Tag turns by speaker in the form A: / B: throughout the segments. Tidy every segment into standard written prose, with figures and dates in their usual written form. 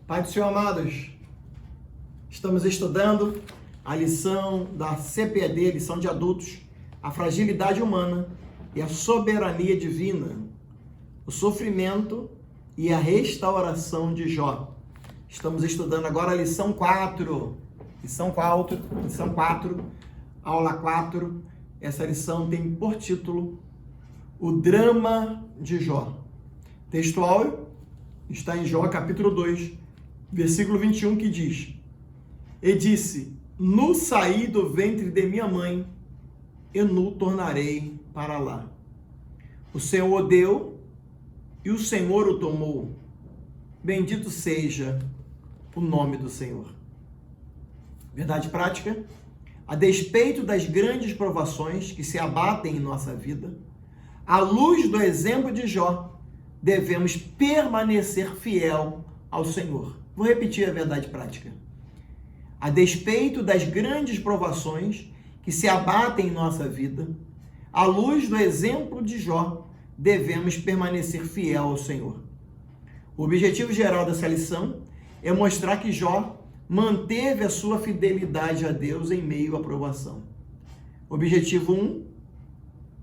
A: Pai do Senhor, amados, estamos estudando a lição da CPED, lição de adultos, a fragilidade humana e a soberania divina, o sofrimento e a restauração de Jó. Estamos estudando agora a lição 4, aula 4. Essa lição tem por título O Drama de Jó. Textual está em Jó, capítulo 2, versículo 21, que diz: E disse, nu saí do ventre de minha mãe, e nu tornarei para lá. O Senhor o deu, e o Senhor o tomou. Bendito seja o nome do Senhor. Verdade prática: a despeito das grandes provações que se abatem em nossa vida, à luz do exemplo de Jó, devemos permanecer fiel ao Senhor. Vou repetir a verdade prática. A despeito das grandes provações que se abatem em nossa vida, à luz do exemplo de Jó, devemos permanecer fiel ao Senhor. O objetivo geral dessa lição é mostrar que Jó manteve a sua fidelidade a Deus em meio à provação. Objetivo 1,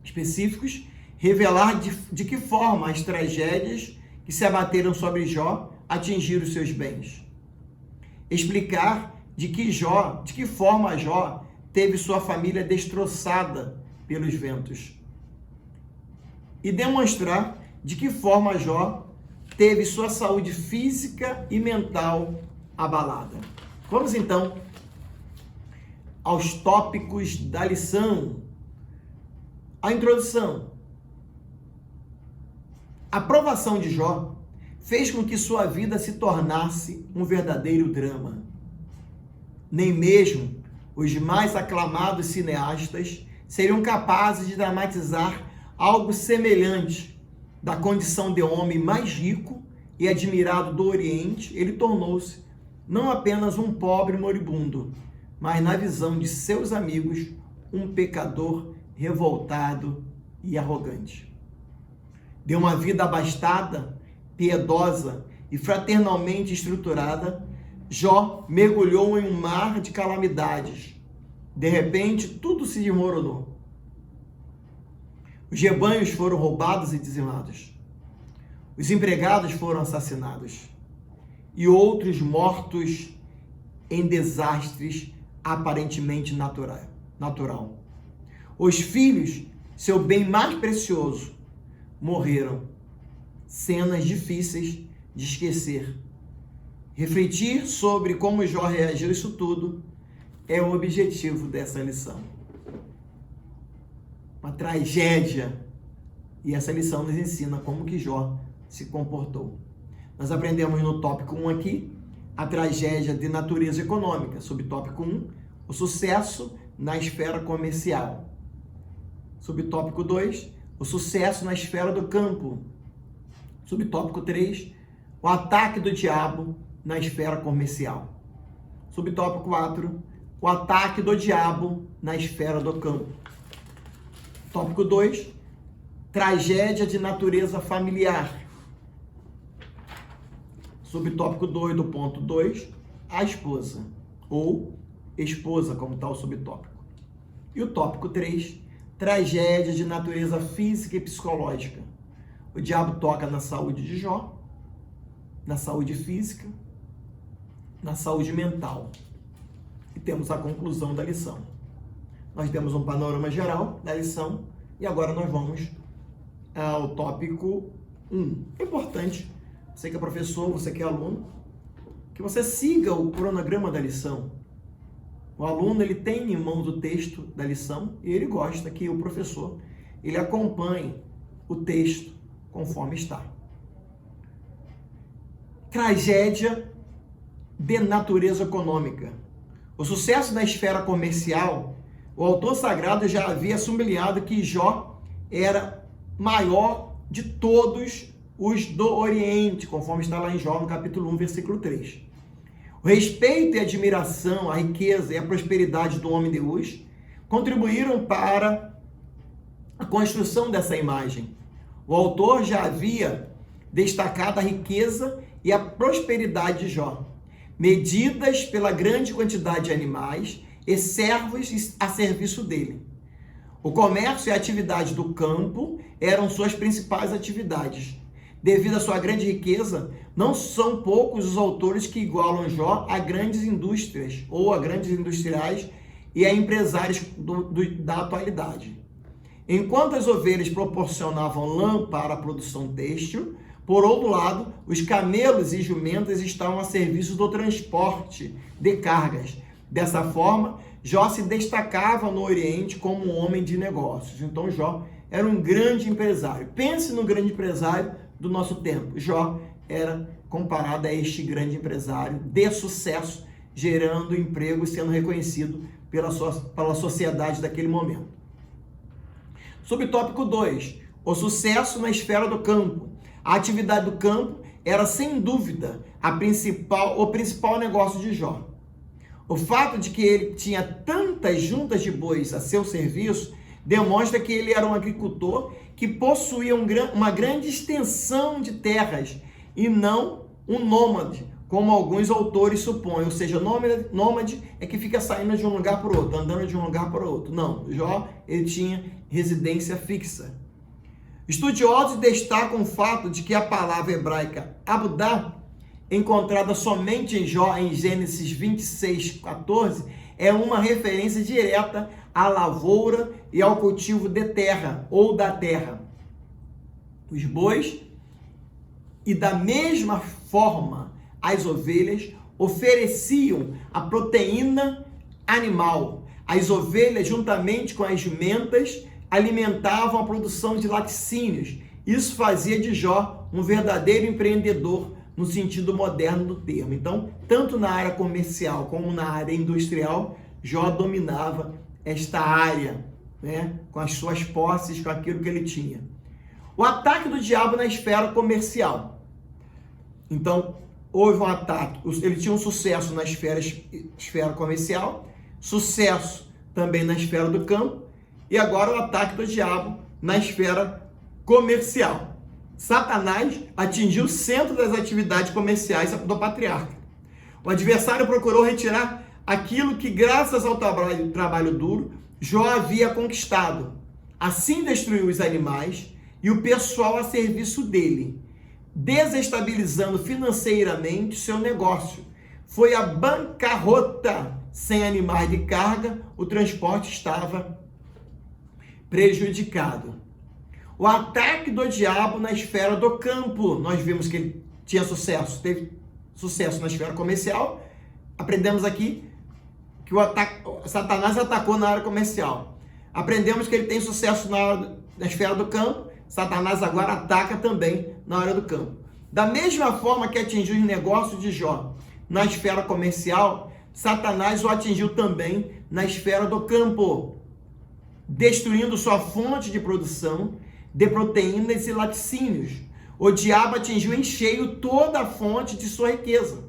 A: específicos, revelar de que forma as tragédias que se abateram sobre Jó atingiram os seus bens. Explicar de que forma Jó teve sua família destroçada pelos ventos. E demonstrar de que forma Jó teve sua saúde física e mental abalada. Vamos então aos tópicos da lição. A introdução. A provação de Jó fez com que sua vida se tornasse um verdadeiro drama. Nem mesmo os mais aclamados cineastas seriam capazes de dramatizar algo semelhante. Da condição de homem mais rico e admirado do Oriente, ele tornou-se não apenas um pobre moribundo, mas na visão de seus amigos, um pecador revoltado e arrogante. De uma vida abastada, piedosa e fraternalmente estruturada, Jó mergulhou em um mar de calamidades. De repente, tudo se desmoronou. Os rebanhos foram roubados e dizimados. Os empregados foram assassinados. E outros mortos em desastres aparentemente natural. Os filhos, seu bem mais precioso, morreram. Cenas difíceis de esquecer. Refletir sobre como Jó reagiu a isso tudo é o objetivo dessa lição. Uma tragédia. E essa lição nos ensina como que Jó se comportou. Nós aprendemos no tópico 1 aqui, a tragédia de natureza econômica. Subtópico 1, o sucesso na esfera comercial. Subtópico 2, o sucesso na esfera do campo. Subtópico 3, o ataque do diabo na esfera comercial. Subtópico 4, o ataque do diabo na esfera do campo. Tópico 2, tragédia de natureza familiar. Subtópico 2 do ponto 2, a esposa, ou esposa, como está o subtópico. E o tópico 3, tragédia de natureza física e psicológica. O diabo toca na saúde de Jó, na saúde física, na saúde mental. E temos a conclusão da lição. Nós temos um panorama geral da lição e agora nós vamos ao tópico 1. É importante, você que é professor, você que é aluno, que você siga o cronograma da lição. O aluno, ele tem em mãos o texto da lição e ele gosta que o professor, ele acompanhe o texto conforme está. Tragédia de natureza econômica. O sucesso na esfera comercial, o autor sagrado já havia sublinhado que Jó era maior de todos os do Oriente, conforme está lá em Jó, no capítulo 1, versículo 3. O respeito e a admiração, a riqueza e a prosperidade do homem de Uz contribuíram para a construção dessa imagem. O autor já havia destacado a riqueza e a prosperidade de Jó, medidas pela grande quantidade de animais e servos a serviço dele. O comércio e a atividade do campo eram suas principais atividades. Devido à sua grande riqueza, não são poucos os autores que igualam Jó a grandes indústrias ou a grandes industriais e a empresários da atualidade. Enquanto as ovelhas proporcionavam lã para a produção têxtil, por outro lado, os camelos e jumentas estavam a serviço do transporte de cargas. Dessa forma, Jó se destacava no Oriente como um homem de negócios. Então, Jó era um grande empresário. Pense no grande empresário do nosso tempo. Jó era comparado a este grande empresário de sucesso, gerando emprego e sendo reconhecido pela sociedade daquele momento. Subtópico 2. O sucesso na esfera do campo. A atividade do campo era, sem dúvida, o principal negócio de Jó. O fato de que ele tinha tantas juntas de bois a seu serviço demonstra que ele era um agricultor que possuía uma grande extensão de terras e não um nômade, como alguns autores supõem. Ou seja, nômade é que fica saindo de um lugar para o outro, andando de um lugar para o outro. Não, Jó ele tinha residência fixa. Estudiosos destacam o fato de que a palavra hebraica abudá, encontrada somente em Jó, em Gênesis 26:14, é uma referência direta à lavoura e ao cultivo de terra ou da terra. Os bois, e da mesma forma as ovelhas, ofereciam a proteína animal. As ovelhas, juntamente com as jumentas, alimentavam a produção de laticínios. Isso fazia de Jó um verdadeiro empreendedor no sentido moderno do termo. Então, tanto na área comercial como na área industrial, Jó dominava esta área, né, com as suas posses, com aquilo que ele tinha. O ataque do diabo na esfera comercial. Então, houve um ataque, ele tinha um sucesso na esfera comercial, sucesso também na esfera do campo, e agora o ataque do diabo na esfera comercial. Satanás atingiu o centro das atividades comerciais do patriarca. O adversário procurou retirar aquilo que, graças ao trabalho duro, Jó havia conquistado. Assim destruiu os animais e o pessoal a serviço dele, desestabilizando financeiramente seu negócio. Foi a bancarrota. Sem animais de carga, o transporte estava prejudicado. O ataque do diabo na esfera do campo. Nós vimos que ele tinha sucesso, teve sucesso na esfera comercial. Aprendemos aqui que Satanás atacou na área comercial. Aprendemos que ele tem sucesso na esfera do campo. Satanás agora ataca também na área do campo. Da mesma forma que atingiu os negócios de Jó na esfera comercial, Satanás o atingiu também na esfera do campo, destruindo sua fonte de produção de proteínas e laticínios. O diabo atingiu em cheio toda a fonte de sua riqueza.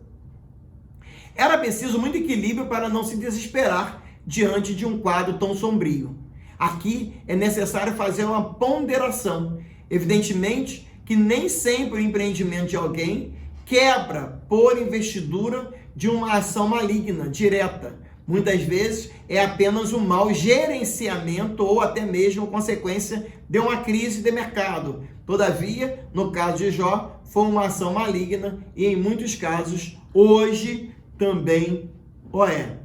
A: Era preciso muito equilíbrio para não se desesperar diante de um quadro tão sombrio. Aqui é necessário fazer uma ponderação. Evidentemente que nem sempre o empreendimento de alguém quebra por investidura de uma ação maligna, direta. Muitas vezes é apenas um mau gerenciamento ou até mesmo consequência de uma crise de mercado. Todavia, no caso de Jó, foi uma ação maligna e em muitos casos, hoje também o é.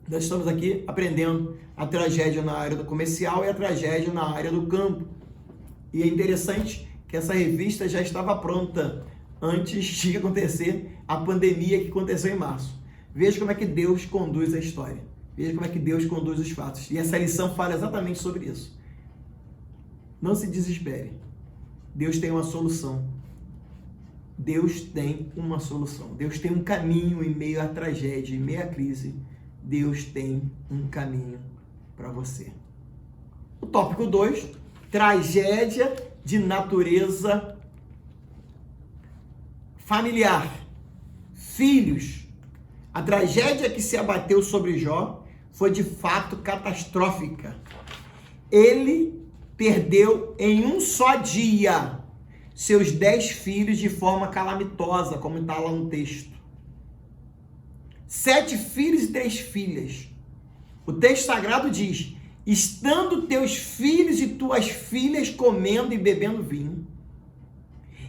A: Nós estamos aqui aprendendo a tragédia na área do comercial e a tragédia na área do campo. E é interessante que essa revista já estava pronta antes de acontecer a pandemia que aconteceu em março. Veja como é que Deus conduz a história. Veja como é que Deus conduz os fatos. E essa lição fala exatamente sobre isso. Não se desespere. Deus tem uma solução. Deus tem uma solução. Deus tem um caminho em meio à tragédia, em meio à crise. Deus tem um caminho para você. O tópico 2, tragédia de natureza familiar. Filhos. A tragédia que se abateu sobre Jó foi de fato catastrófica. Ele perdeu em um só dia seus 10 filhos de forma calamitosa, como está lá no texto. 7 filhos e 3 filhas. O texto sagrado diz: estando teus filhos e tuas filhas comendo e bebendo vinho,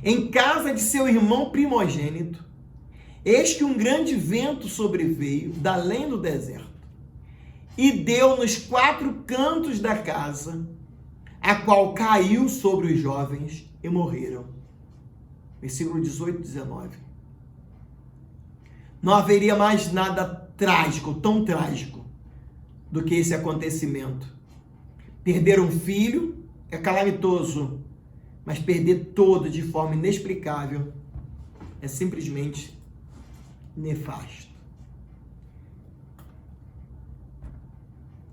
A: em casa de seu irmão primogênito, eis que um grande vento sobreveio da além do deserto, e deu nos 4 cantos da casa, a qual caiu sobre os jovens e morreram. Versículo 18 e 19. Não haveria mais nada trágico, tão trágico, do que esse acontecimento. Perder um filho é calamitoso, mas perder todo de forma inexplicável é simplesmente nefasto.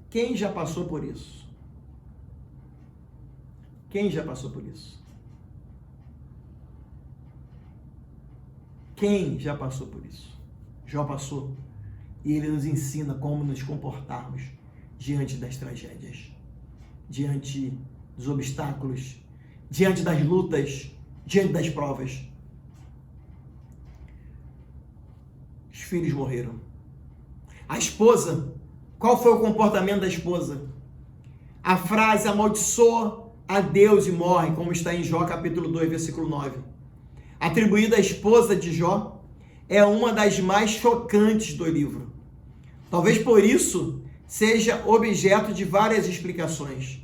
A: Quem já passou por isso? Quem já passou por isso? Quem já passou por isso? Jó passou. E ele nos ensina como nos comportarmos diante das tragédias, diante dos obstáculos, diante das lutas, diante das provas. Os filhos morreram. A esposa, qual foi o comportamento da esposa? A frase amaldiçoa a Deus e morre, como está em Jó capítulo 2, versículo 9. Atribuída à esposa de Jó, é uma das mais chocantes do livro. Talvez por isso seja objeto de várias explicações.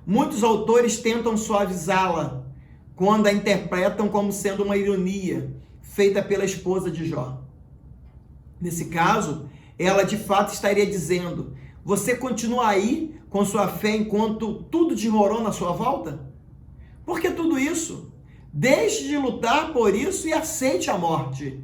A: Muitos autores tentam suavizá-la quando a interpretam como sendo uma ironia feita pela esposa de Jó. Nesse caso, ela de fato estaria dizendo: você continua aí com sua fé enquanto tudo desmorona à sua volta? Por que tudo isso? Deixe de lutar por isso e aceite a morte.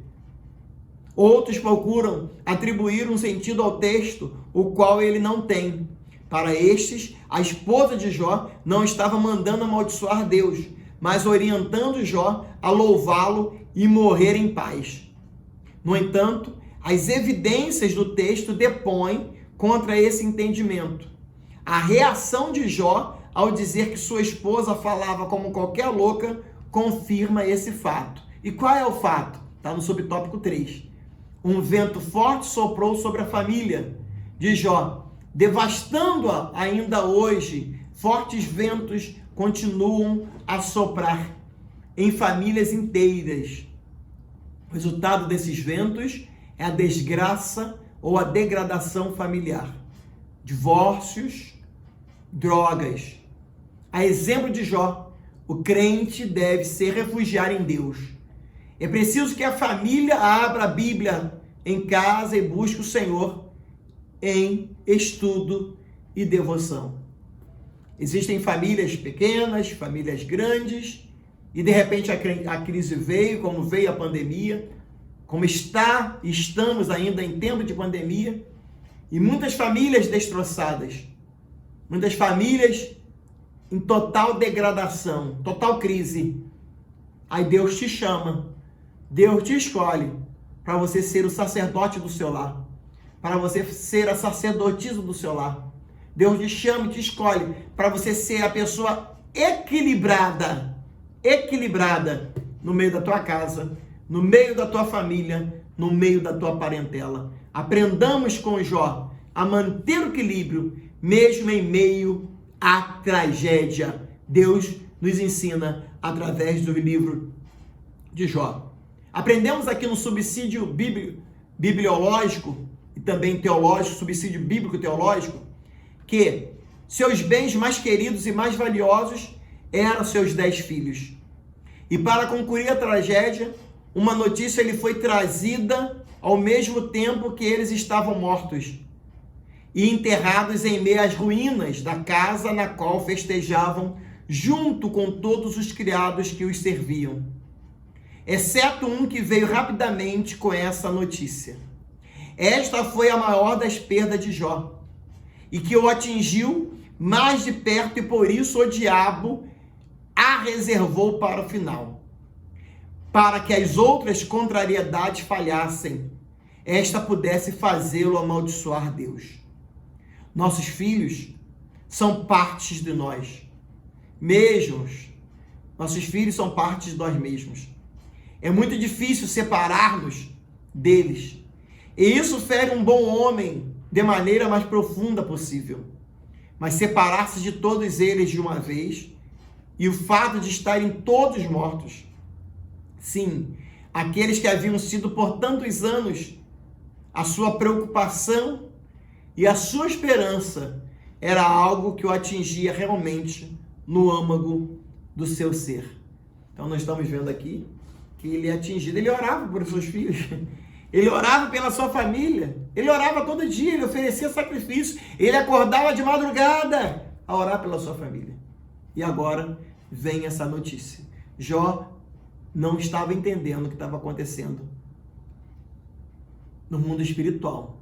A: Outros procuram atribuir um sentido ao texto, o qual ele não tem. Para estes, a esposa de Jó não estava mandando amaldiçoar Deus, mas orientando Jó a louvá-lo e morrer em paz. No entanto, as evidências do texto depõem contra esse entendimento. A reação de Jó ao dizer que sua esposa falava como qualquer louca confirma esse fato. E qual é o fato? Está no subtópico 3. Um vento forte soprou sobre a família de Jó, devastando-a ainda hoje. Fortes ventos continuam a soprar em famílias inteiras. O resultado desses ventos é a desgraça ou a degradação familiar. Divórcios, drogas. A exemplo de Jó, o crente deve se refugiar em Deus. É preciso que a família abra a Bíblia em casa e busque o Senhor em estudo e devoção. Existem famílias pequenas, famílias grandes, e de repente a crise veio, como veio a pandemia, como estamos ainda em tempo de pandemia, e muitas famílias destroçadas, muitas famílias em total degradação, total crise. Aí Deus te chama, Deus te escolhe para você ser o sacerdote do seu lar, para você ser a sacerdotisa do seu lar. Deus te chama e te escolhe para você ser a pessoa equilibrada no meio da tua casa, no meio da tua família, no meio da tua parentela. Aprendamos com Jó a manter o equilíbrio, mesmo em meio à tragédia. Deus nos ensina através do livro de Jó. Aprendemos aqui no subsídio bibliológico e também teológico, subsídio bíblico teológico, que seus bens mais queridos e mais valiosos eram seus 10 filhos. E para concluir a tragédia, uma notícia lhe foi trazida ao mesmo tempo que eles estavam mortos e enterrados em meio às ruínas da casa na qual festejavam junto com todos os criados que os serviam, exceto um que veio rapidamente com essa notícia. Esta foi a maior das perdas de Jó, e que o atingiu mais de perto, e por isso o diabo a reservou para o final, para que as outras contrariedades falhassem, esta pudesse fazê-lo amaldiçoar Deus. Nossos filhos são partes de nós mesmos, Nossos filhos são parte de nós mesmos. É muito difícil separar-nos deles. E isso fere um bom homem de maneira mais profunda possível. Mas separar-se de todos eles de uma vez, e o fato de estarem todos mortos, sim, aqueles que haviam sido por tantos anos a sua preocupação e a sua esperança, era algo que o atingia realmente no âmago do seu ser. Então nós estamos vendo aqui que ele é atingido. Ele orava por seus filhos, ele orava pela sua família, ele orava todo dia, ele oferecia sacrifício, ele acordava de madrugada a orar pela sua família. E agora vem essa notícia. Jó não estava entendendo o que estava acontecendo no mundo espiritual,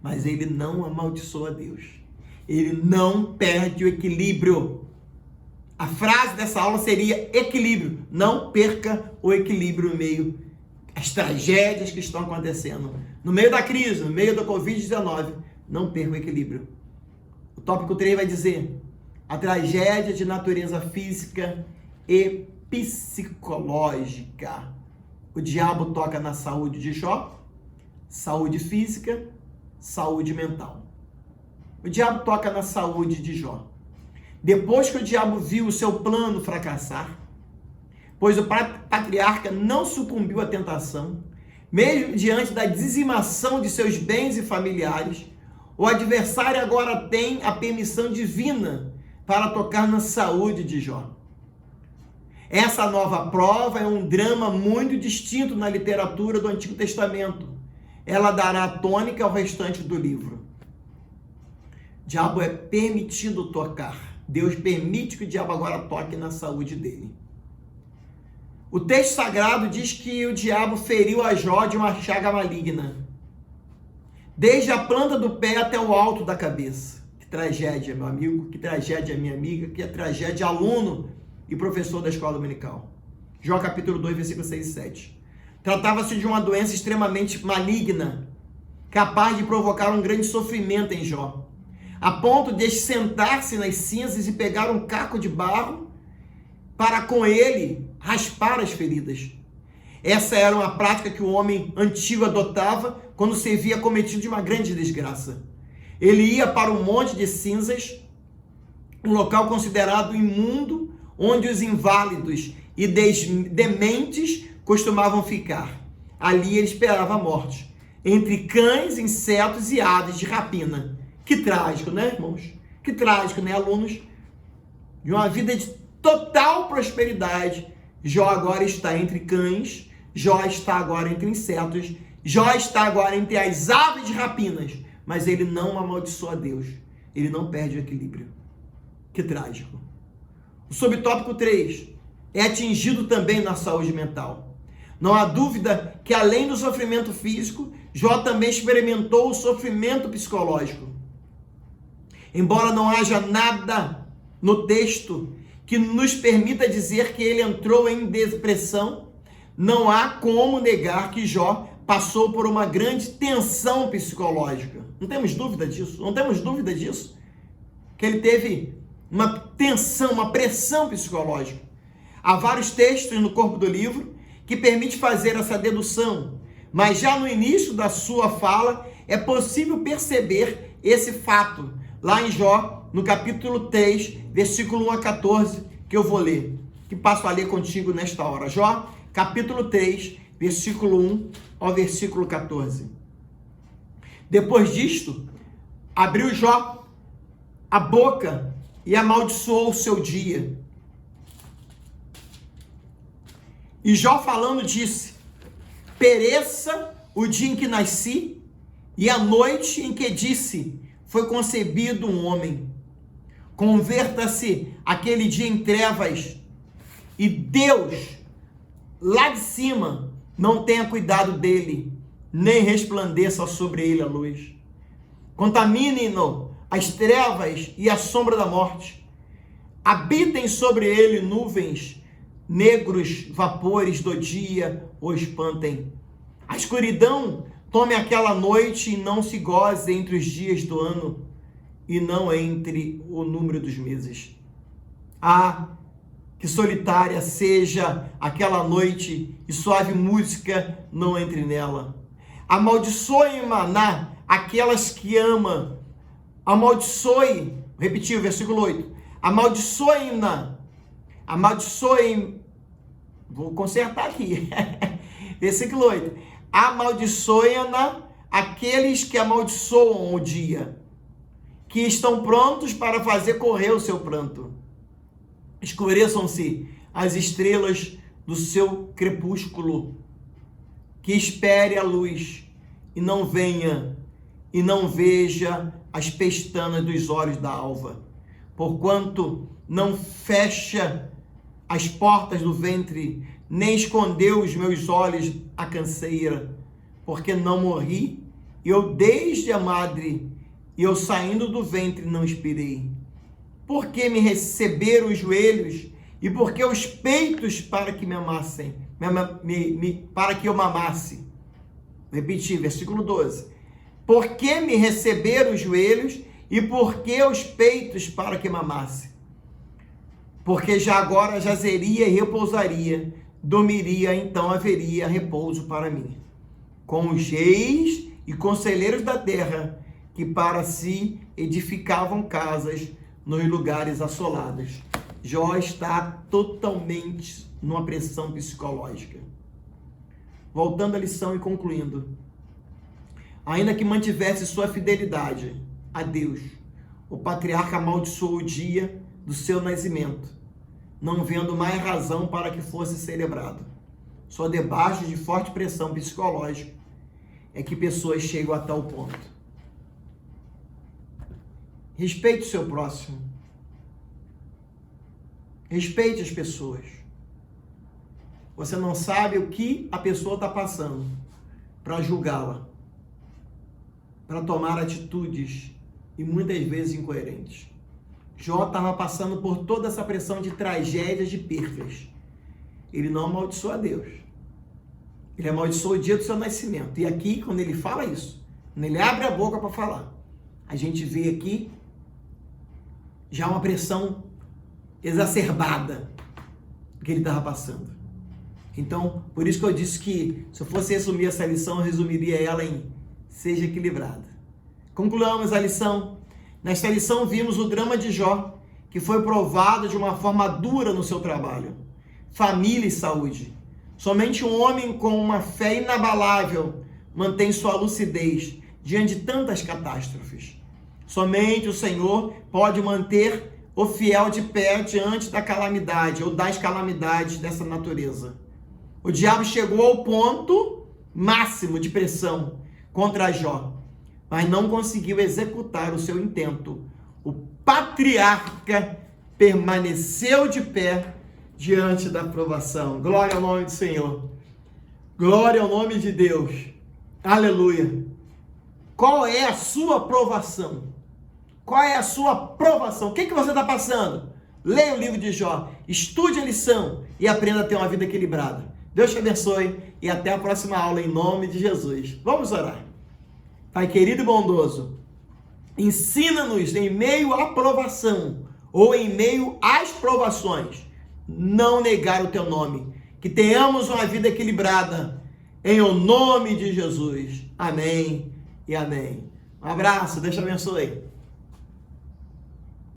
A: mas ele não amaldiçoa Deus. Ele não perde o equilíbrio. A frase dessa aula seria equilíbrio. Não perca o equilíbrio no meio das tragédias que estão acontecendo. No meio da crise, no meio da Covid-19, não perca o equilíbrio. O tópico 3 vai dizer: a tragédia de natureza física e psicológica. O diabo toca na saúde de Jó, saúde física, saúde mental. O diabo toca na saúde de Jó. Depois que o diabo viu o seu plano fracassar, pois o patriarca não sucumbiu à tentação, mesmo diante da dizimação de seus bens e familiares, o adversário agora tem a permissão divina para tocar na saúde de Jó. Essa nova prova é um drama muito distinto na literatura do Antigo Testamento. Ela dará tônica ao restante do livro. O diabo é permitido tocar. Deus permite que o diabo agora toque na saúde dele. O texto sagrado diz que o diabo feriu a Jó de uma chaga maligna, desde a planta do pé até o alto da cabeça. Que tragédia, meu amigo, que tragédia, minha amiga, que tragédia, aluno e professor da escola dominical. Jó capítulo 2, versículos 6 e 7. Tratava-se de uma doença extremamente maligna, capaz de provocar um grande sofrimento em Jó, a ponto de sentar-se nas cinzas e pegar um caco de barro para com ele raspar as feridas. Essa era uma prática que o homem antigo adotava quando se via cometido de uma grande desgraça. Ele ia para um monte de cinzas, um local considerado imundo, onde os inválidos e dementes costumavam ficar. Ali ele esperava a morte, entre cães, insetos e aves de rapina. Que trágico, né, irmãos? Que trágico, né, alunos? De uma vida de total prosperidade, Jó agora está entre cães, Jó está agora entre insetos, Jó está agora entre as aves de rapinas, mas ele não amaldiçoa Deus, ele não perde o equilíbrio. Que trágico. O subtópico 3 é atingido também na saúde mental. Não há dúvida que, além do sofrimento físico, Jó também experimentou o sofrimento psicológico. Embora não haja nada no texto que nos permita dizer que ele entrou em depressão, não há como negar que Jó passou por uma grande tensão psicológica. Não temos dúvida disso, não temos dúvida disso. Que ele teve uma tensão, uma pressão psicológica. Há vários textos no corpo do livro que permite fazer essa dedução, mas já no início da sua fala é possível perceber esse fato, lá em Jó, no capítulo 3, versículo 1 a 14, que eu vou ler, que passo a ler contigo nesta hora. Jó, capítulo 3, versículo 1 ao versículo 14. Depois disto, abriu Jó a boca e amaldiçoou o seu dia. E Jó falando disse: pereça o dia em que nasci, e a noite em que disse, foi concebido um homem. Converta-se aquele dia em trevas, e Deus, lá de cima, não tenha cuidado dele, nem resplandeça sobre ele a luz. Contaminem-no as trevas e a sombra da morte. Habitem sobre ele nuvens, negros vapores do dia o espantem. A escuridão tome aquela noite e não se goze entre os dias do ano e não entre o número dos meses. Ah, que solitária seja aquela noite e suave música não entre nela. Amaldiçoe, Maná, aquelas que ama. Amaldiçoe, repetir o versículo 8. Amaldiçoe-na. Amaldiçoe, vou consertar aqui. Versículo 8. Amaldiçoe-na aqueles que amaldiçoam o dia, que estão prontos para fazer correr o seu pranto. Escureçam-se as estrelas do seu crepúsculo, que espere a luz e não venha e não veja as pestanas dos olhos da alva, porquanto não fecha as portas do ventre, nem escondeu os meus olhos a canseira, porque não morri, eu desde a madre, e eu saindo do ventre não expirei. Porque me receberam os joelhos, e porque os peitos para que me amassem, para que eu mamasse. Repetir, versículo 12. Porque me receberam os joelhos, e porque os peitos para que mamasse. Porque já agora jazeria e repousaria, dormiria, então haveria repouso para mim. Com os reis e conselheiros da terra, que para si edificavam casas nos lugares assolados. Jó está totalmente numa pressão psicológica. Voltando à lição e concluindo. Ainda que mantivesse sua fidelidade a Deus, o patriarca amaldiçoou o dia do seu nascimento, não vendo mais razão para que fosse celebrado. Só debaixo de forte pressão psicológica é que pessoas chegam a tal ponto. Respeite o seu próximo. Respeite as pessoas. Você não sabe o que a pessoa está passando para julgá-la, para tomar atitudes e muitas vezes incoerentes. Jó estava passando por toda essa pressão de tragédias, de percas. Ele não amaldiçoou a Deus. Ele amaldiçoou o dia do seu nascimento. E aqui, quando ele fala isso, quando ele abre a boca para falar, a gente vê aqui já uma pressão exacerbada que ele estava passando. Então, por isso que eu disse que, se eu fosse resumir essa lição, eu resumiria ela em seja equilibrada. Concluamos a lição. Nesta lição vimos o drama de Jó, que foi provado de uma forma dura no seu trabalho, família e saúde. Somente um homem com uma fé inabalável mantém sua lucidez diante de tantas catástrofes. Somente o Senhor pode manter o fiel de pé diante da calamidade ou das calamidades dessa natureza. O diabo chegou ao ponto máximo de pressão contra Jó, mas não conseguiu executar o seu intento. O patriarca permaneceu de pé diante da provação. Glória ao nome do Senhor. Glória ao nome de Deus. Aleluia. Qual é a sua provação? Qual é a sua provação? O que você está passando? Leia o livro de Jó, estude a lição e aprenda a ter uma vida equilibrada. Deus te abençoe e até a próxima aula em nome de Jesus. Vamos orar. Pai querido e bondoso, ensina-nos em meio à provação ou em meio às provações, não negar o teu nome. Que tenhamos uma vida equilibrada em o nome de Jesus. Amém e amém. Um abraço, Deus te abençoe.